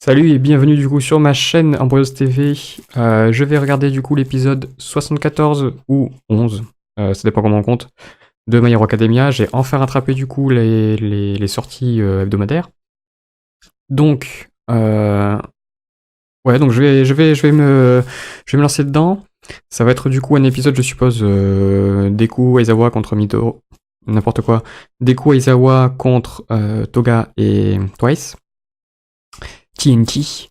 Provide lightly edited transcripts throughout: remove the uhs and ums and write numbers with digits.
Salut et bienvenue du coup sur ma chaîne Ambroios TV. Je vais regarder du coup l'épisode 74 ou 11, ça dépend comment on compte, de My Hero Academia. J'ai enfin rattrapé du coup les sorties hebdomadaires. Donc, ouais, donc je vais me lancer dedans. Ça va être du coup un épisode, je suppose, Deku Aizawa contre Mito, n'importe quoi. Deku Aizawa contre Toga et Twice. TNT.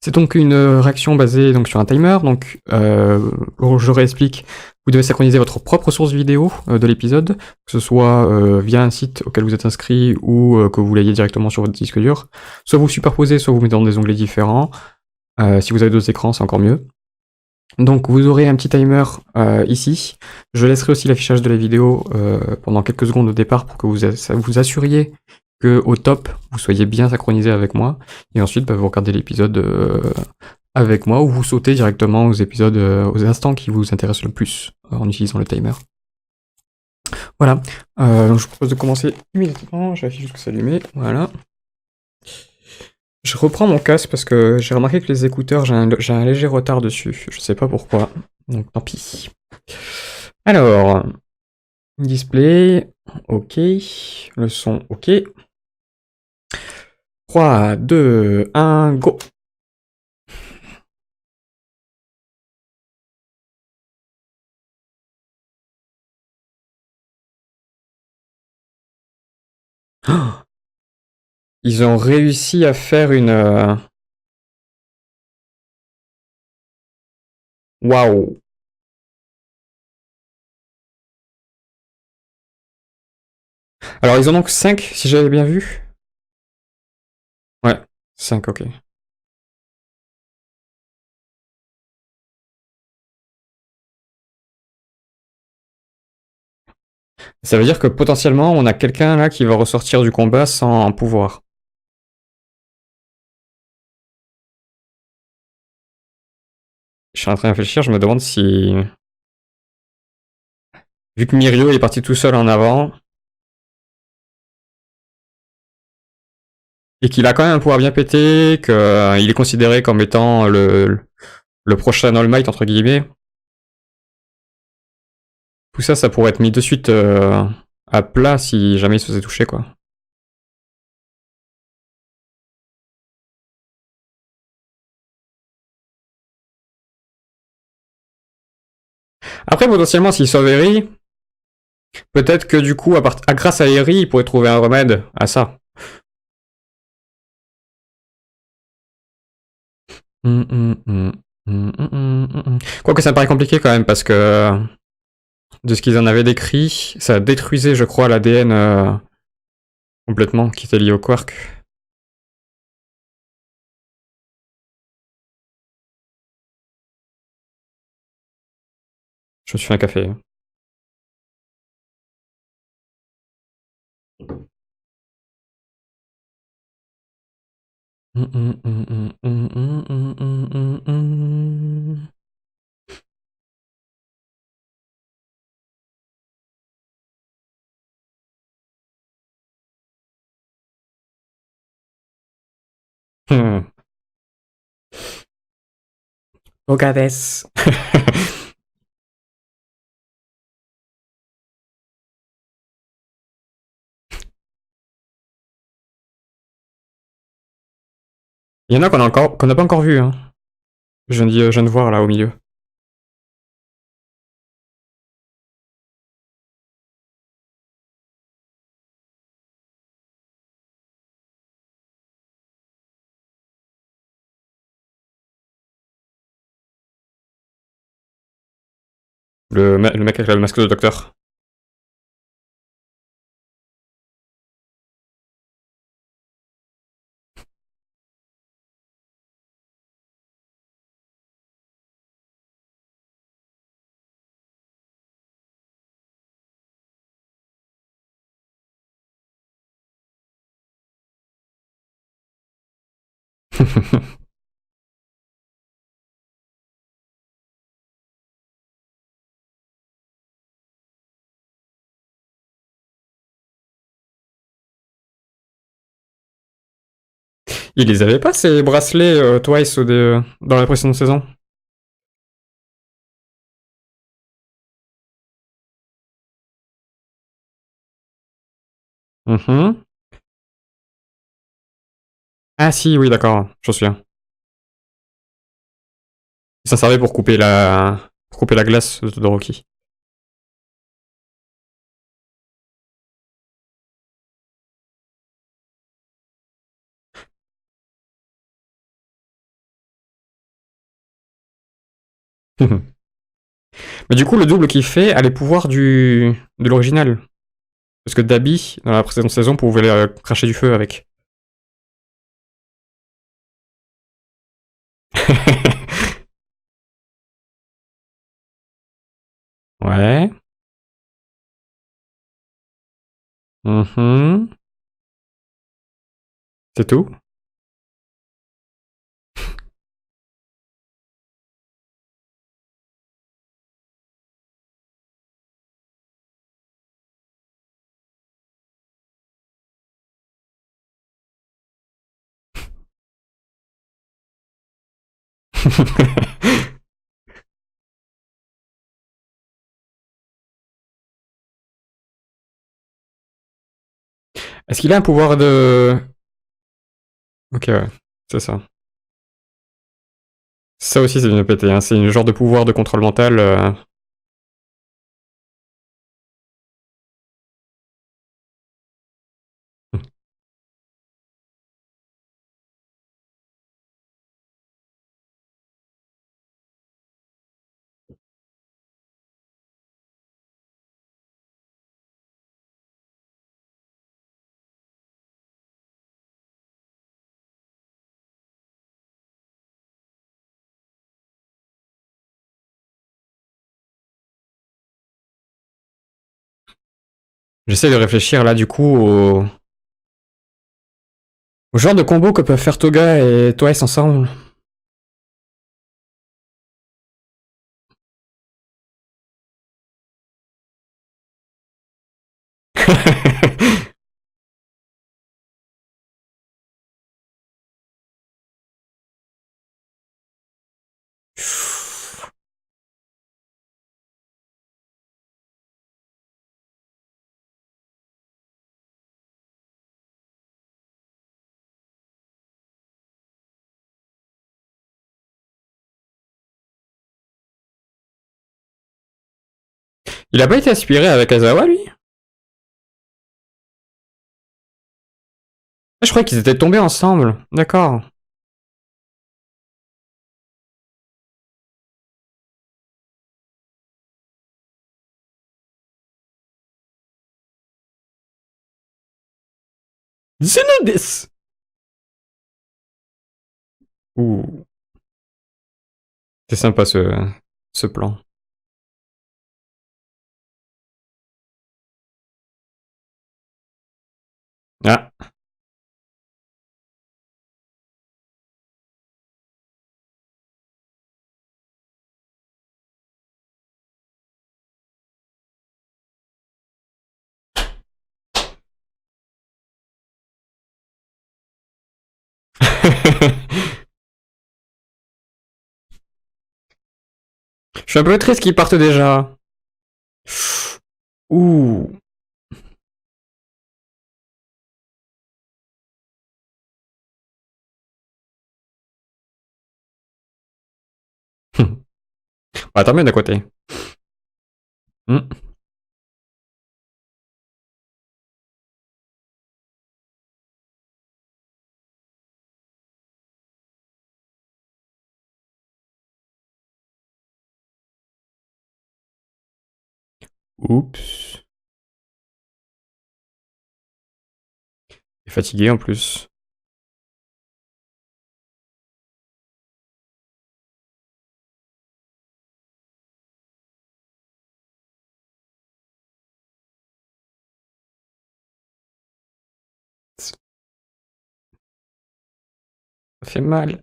C'est donc une réaction basée donc, sur un timer. Donc, je réexplique. Vous devez synchroniser votre propre source vidéo de l'épisode, que ce soit via un site auquel vous êtes inscrit ou que vous l'ayez directement sur votre disque dur. Soit vous superposez, soit vous mettez dans des onglets différents. Si vous avez d'autres écrans, c'est encore mieux. Donc, vous aurez un petit timer ici. Je laisserai aussi l'affichage de la vidéo pendant quelques secondes au départ pour que vous assuriez que au top, vous soyez bien synchronisé avec moi. Et ensuite, vous regardez l'épisode avec moi ou vous sautez directement aux épisodes, aux instants qui vous intéressent le plus en utilisant le timer. Voilà. Donc je vous propose de commencer immédiatement. Je vérifie juste que c'est allumé. Voilà. Je reprends mon casque parce que j'ai remarqué que les écouteurs, j'ai un léger retard dessus. Je sais pas pourquoi. Donc tant pis. Alors, display, ok. Le son, ok. 3, 2, 1, go. Ils ont réussi à faire une... Waouh. Alors ils en ont donc 5 si j'avais bien vu. Ouais, 5, ok. Ça veut dire que potentiellement on a quelqu'un là qui va ressortir du combat sans pouvoir. Je suis en train de réfléchir, je me demande si... Vu que Mirio est parti tout seul en avant, et qu'il a quand même un pouvoir bien pété, qu'il est considéré comme étant le prochain All Might, entre guillemets, tout ça, ça pourrait être mis de suite à plat si jamais il se faisait toucher, quoi. Après, potentiellement, s'il sauve Eri, peut-être que du coup, grâce à Eri, il pourrait trouver un remède à ça. Quoique ça me paraît compliqué quand même, parce que de ce qu'ils en avaient décrit, ça détruisait, je crois, l'ADN complètement, qui était lié au quark. Je me suis fait un café. Ogades. Il y en a qu'on n'a pas encore vu, hein. Je viens de voir là au milieu. Le mec avec le masque de docteur. Il les avait pas ces bracelets Twice dans la précédente saison? Mhm. Ah si, oui, d'accord, je me souviens. Ça servait pour couper la glace de Todoroki. Mais du coup, le double qu'il fait a les pouvoirs de l'original. Parce que Dabi, dans la précédente saison, pouvait cracher du feu avec. Ouais. Mhm. C'est tout. Est-ce qu'il a un pouvoir de... Ok, ouais. C'est ça. Ça aussi, c'est une pété. Hein. C'est une genre de pouvoir de contrôle mental. J'essaie de réfléchir là, du coup, au genre de combo que peuvent faire Toga et Twice ensemble. Il a pas été aspiré avec Azawa, lui? Ah, je croyais qu'ils étaient tombés ensemble. D'accord. Zenodis! Ouh. C'est sympa ce plan. Ah. Je suis un peu triste qu'ils partent déjà. Ouh. Bah, tant mieux d'un côté. Hmm. Oups. Il est fatigué en plus. Ça fait mal.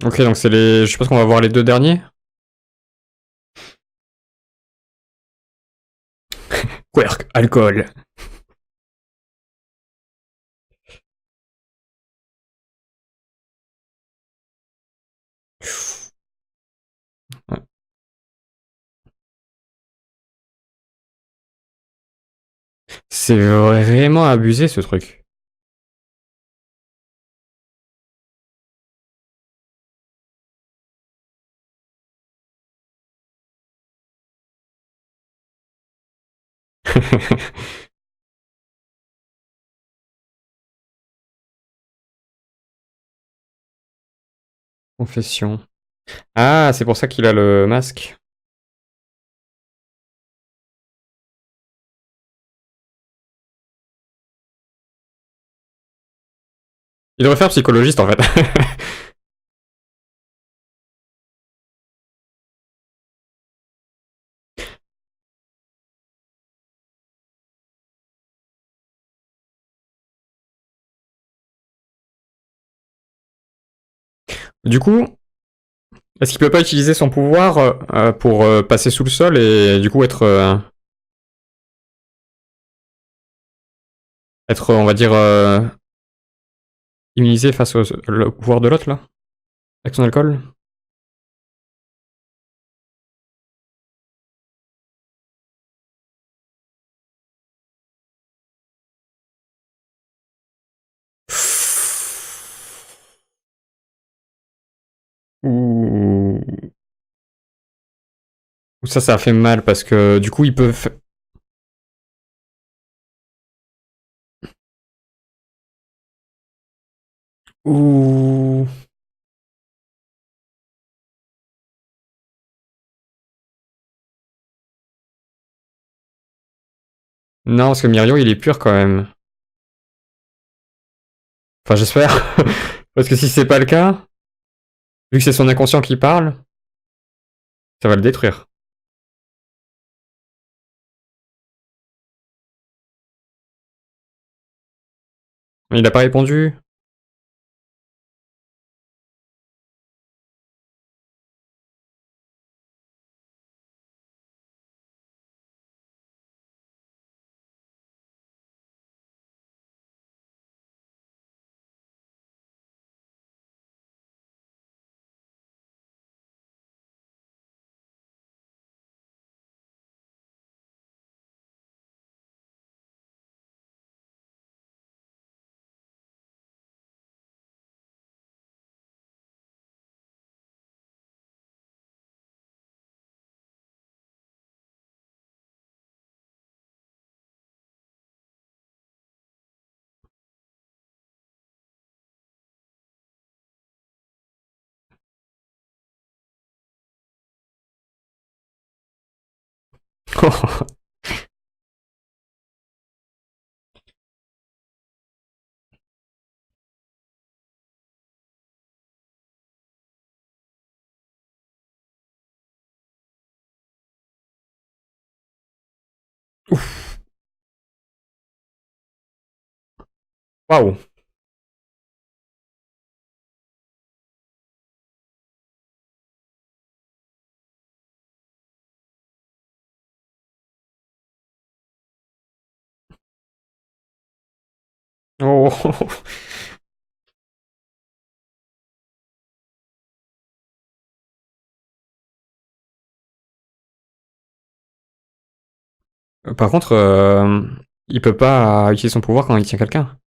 Ok, donc c'est les... Je suppose qu'on va voir les deux derniers. Quirk, alcool. Ouais. C'est vraiment abusé ce truc. Confession. Ah, c'est pour ça qu'il a le masque. Il devrait faire psychologiste en fait. Du coup, est-ce qu'il peut pas utiliser son pouvoir pour passer sous le sol et du coup être on va dire, immunisé face au pouvoir de l'autre là? Avec son alcool? Ouh. Ça a fait mal parce que du coup, ils peuvent. Ouh. Non, parce que Mirio, il est pur quand même. Enfin, j'espère. Parce que si c'est pas le cas, vu que c'est son inconscient qui parle, ça va le détruire. Mais il a pas répondu. Ouf. Waouh. Oh. Par contre, il peut pas utiliser son pouvoir quand il tient quelqu'un.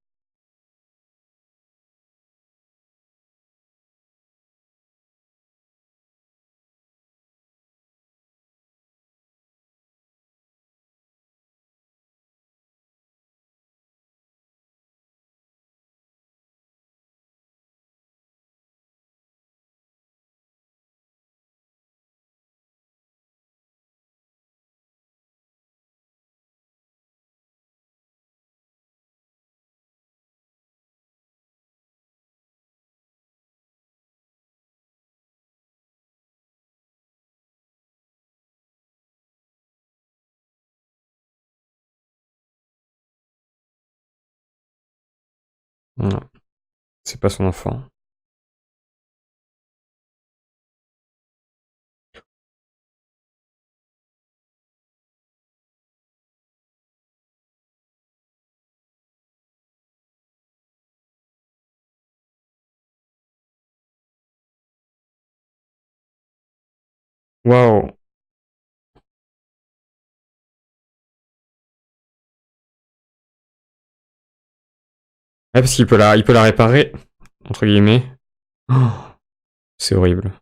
Non, c'est pas son enfant. Waouh. Ouais, parce il peut la réparer, entre guillemets. Oh, c'est horrible.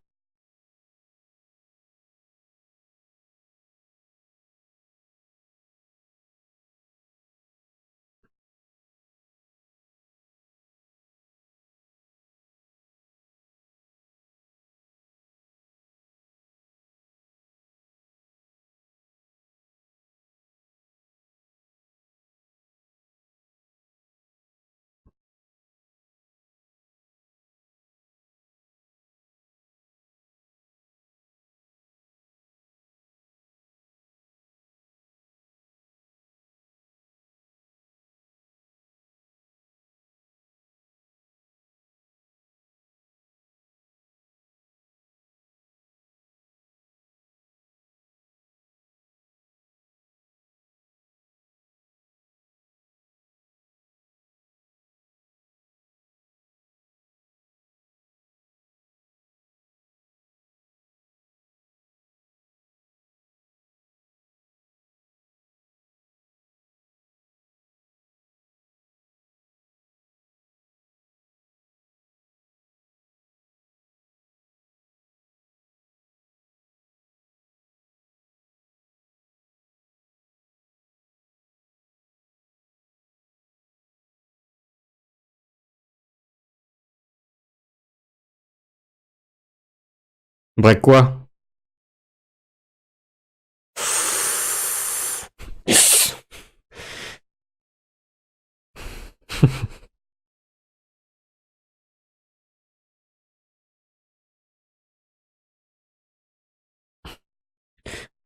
Break quoi?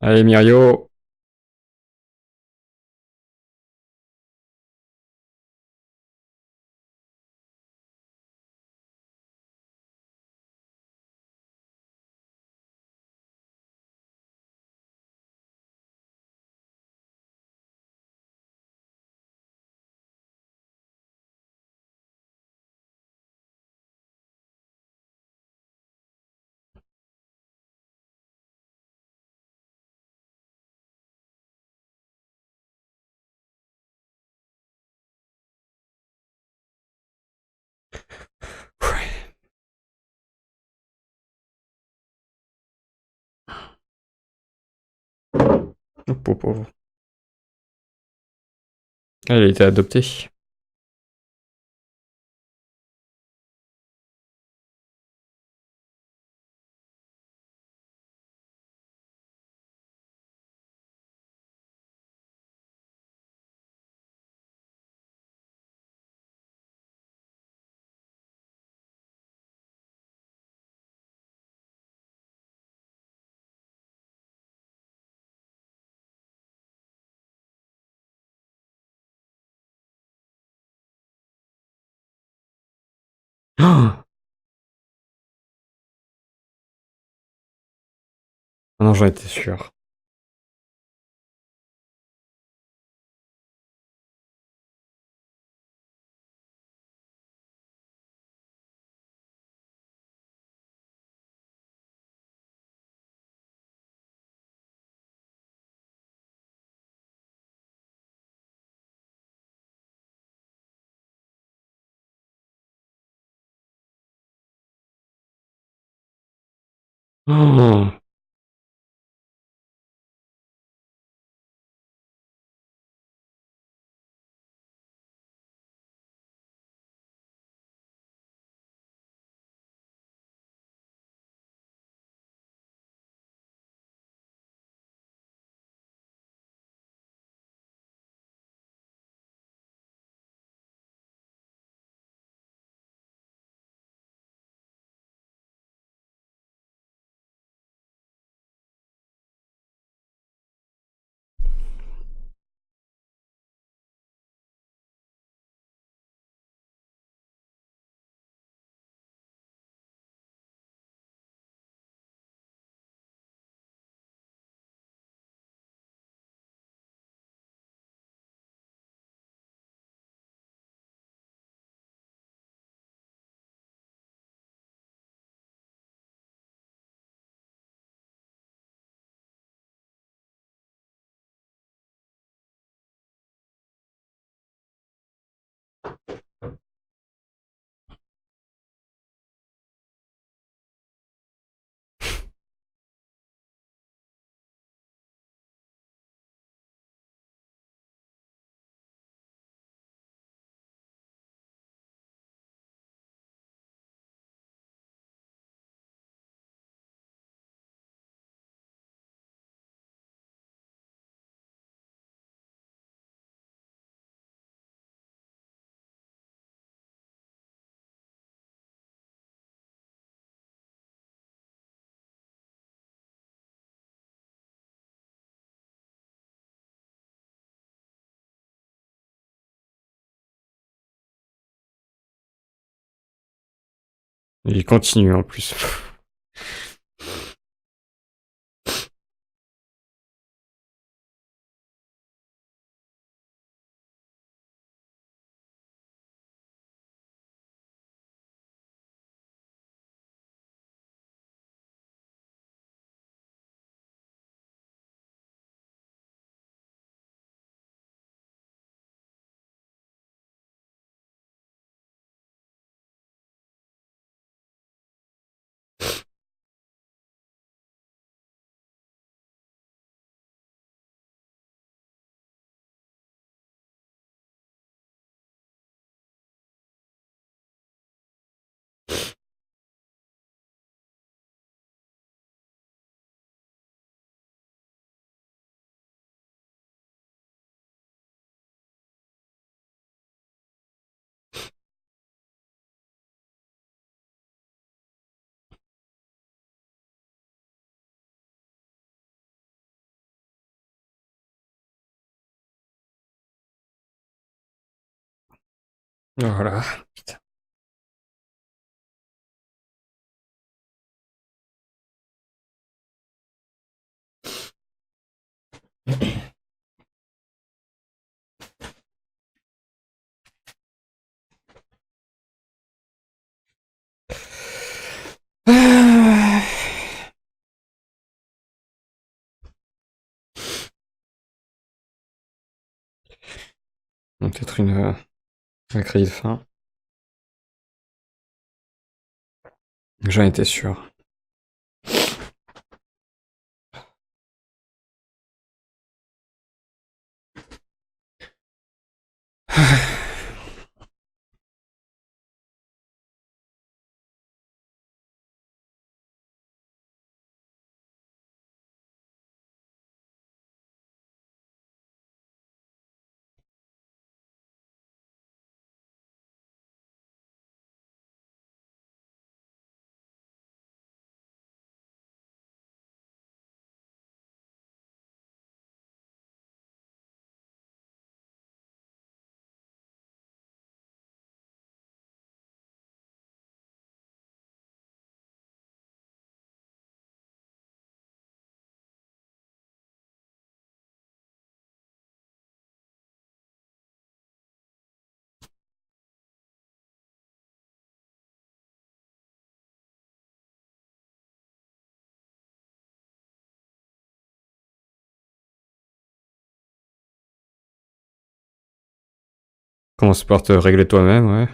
Allez, Mirio. Oh, pauvre. Elle a été adoptée. Oh, non, j'en étais sûr. Oh. Il continue en plus. Voilà. Putain. Ah. Peut-être un cri de fin. J'en étais sûr. Commence par te régler toi-même, ouais.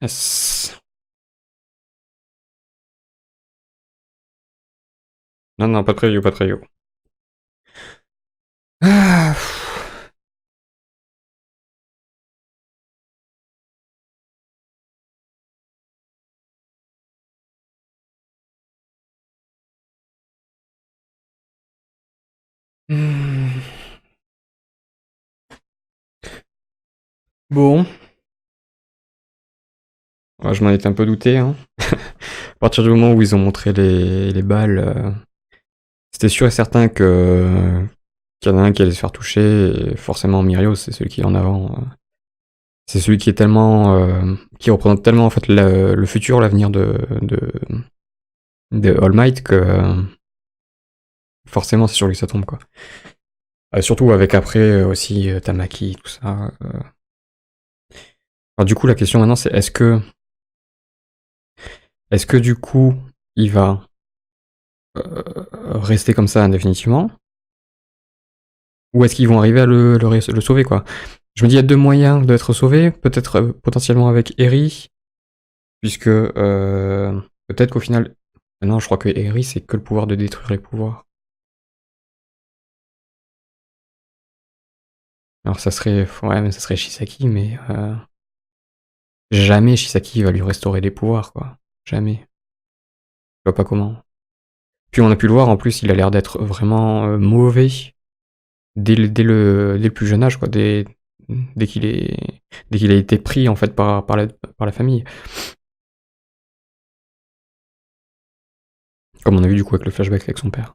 Yes. Non, non, pas de preview, pas de preview. Ah. Hmm. Bon. Ouais, je m'en étais un peu douté, hein. À partir du moment où ils ont montré les balles, c'était sûr et certain qu'il y en a un qui allait se faire toucher, et forcément Mirio, c'est celui qui est en avant. C'est celui qui est tellement, qui représente tellement en fait le futur, l'avenir de All Might que forcément c'est sur lui que ça tombe quoi. Surtout avec après aussi Tamaki, tout ça. Alors, du coup la question maintenant c'est est-ce que du coup il va rester comme ça indéfinitivement ou est-ce qu'ils vont arriver à le sauver quoi. Je me dis il y a deux moyens d'être sauvé, peut-être potentiellement avec Eri, puisque peut-être qu'au final non je crois que Eri c'est que le pouvoir de détruire les pouvoirs. Alors ça serait, ouais, mais ça serait Shisaki, mais jamais Shisaki va lui restaurer les pouvoirs, quoi. Jamais. Je vois pas comment. Puis on a pu le voir, en plus, il a l'air d'être vraiment mauvais dès le plus jeune âge, quoi. Dès qu'il a été pris, en fait, par la famille. Comme on a vu du coup avec le flashback avec son père.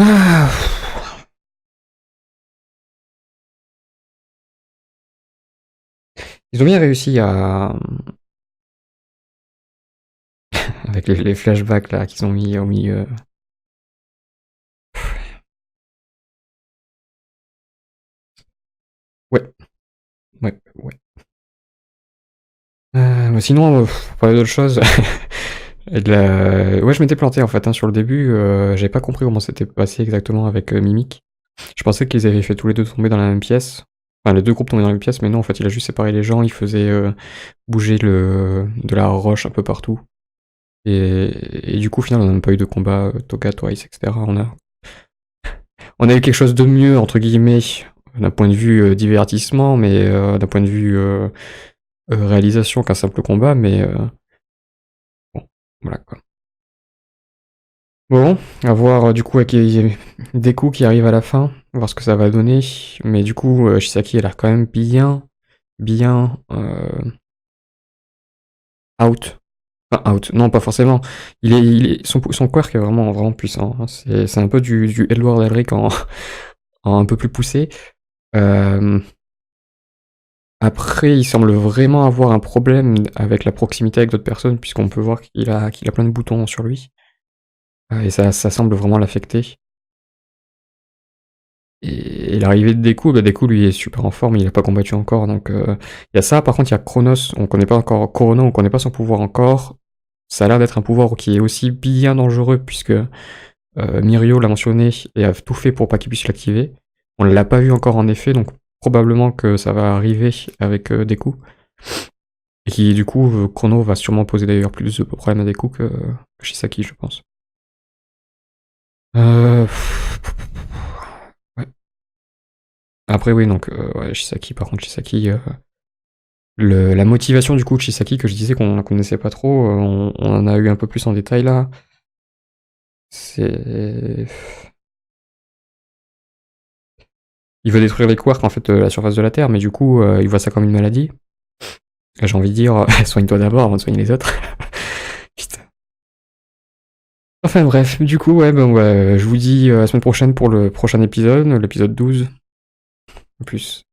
Ah. Ils ont bien réussi à... avec les flashbacks là qu'ils ont mis au milieu. Ouais. Ouais. Mais sinon, parler d'autre chose. Ouais, je m'étais planté en fait hein, sur le début. J'avais pas compris comment c'était passé exactement avec Mimic. Je pensais qu'ils avaient fait tous les deux tomber dans la même pièce. Enfin, les deux groupes tombaient dans la même pièce, mais non, en fait, il a juste séparé les gens. Il faisait bouger de la roche un peu partout. Et du coup, au final, on n'a même pas eu de combat Toga, Twice, etc. On a eu quelque chose de mieux, entre guillemets, d'un point de vue divertissement, mais d'un point de vue réalisation qu'un simple combat, mais bon, voilà quoi. Bon, à voir du coup avec des coups qui arrivent à la fin, voir ce que ça va donner. Mais du coup, Shisaki a l'air quand même bien out. Enfin, out, non pas forcément. Son quirk est vraiment puissant. Hein. C'est un peu du Edward Elric en un peu plus poussé. Euh, Après, il semble vraiment avoir un problème avec la proximité avec d'autres personnes, puisqu'on peut voir qu'il a plein de boutons sur lui. Et ça semble vraiment l'affecter. Et l'arrivée de Deku, Deku lui est super en forme, il a pas combattu encore, donc il y a ça. Par contre, il y a Chronos, on connaît pas encore Chrono, on connaît pas son pouvoir encore. Ça a l'air d'être un pouvoir qui est aussi bien dangereux, puisque Mirio l'a mentionné et a tout fait pour pas qu'il puisse l'activer. On l'a pas vu encore en effet, donc probablement que ça va arriver avec Deku. Et qui, du coup, Chrono va sûrement poser d'ailleurs plus de problèmes à Deku que Shisaki, je pense. Euh... Ouais. Après, oui, donc, ouais, Shisaki, par contre, Shisaki, la motivation du coup de Shisaki, que je disais qu'on ne connaissait pas trop, on en a eu un peu plus en détail là. C'est. Il veut détruire les quarks, en fait, la surface de la Terre, mais du coup, il voit ça comme une maladie. Et j'ai envie de dire, soigne-toi d'abord avant de soigner les autres. Putain. Enfin bref, du coup, ouais, je vous dis à la semaine prochaine pour le prochain épisode, l'épisode 12. En plus.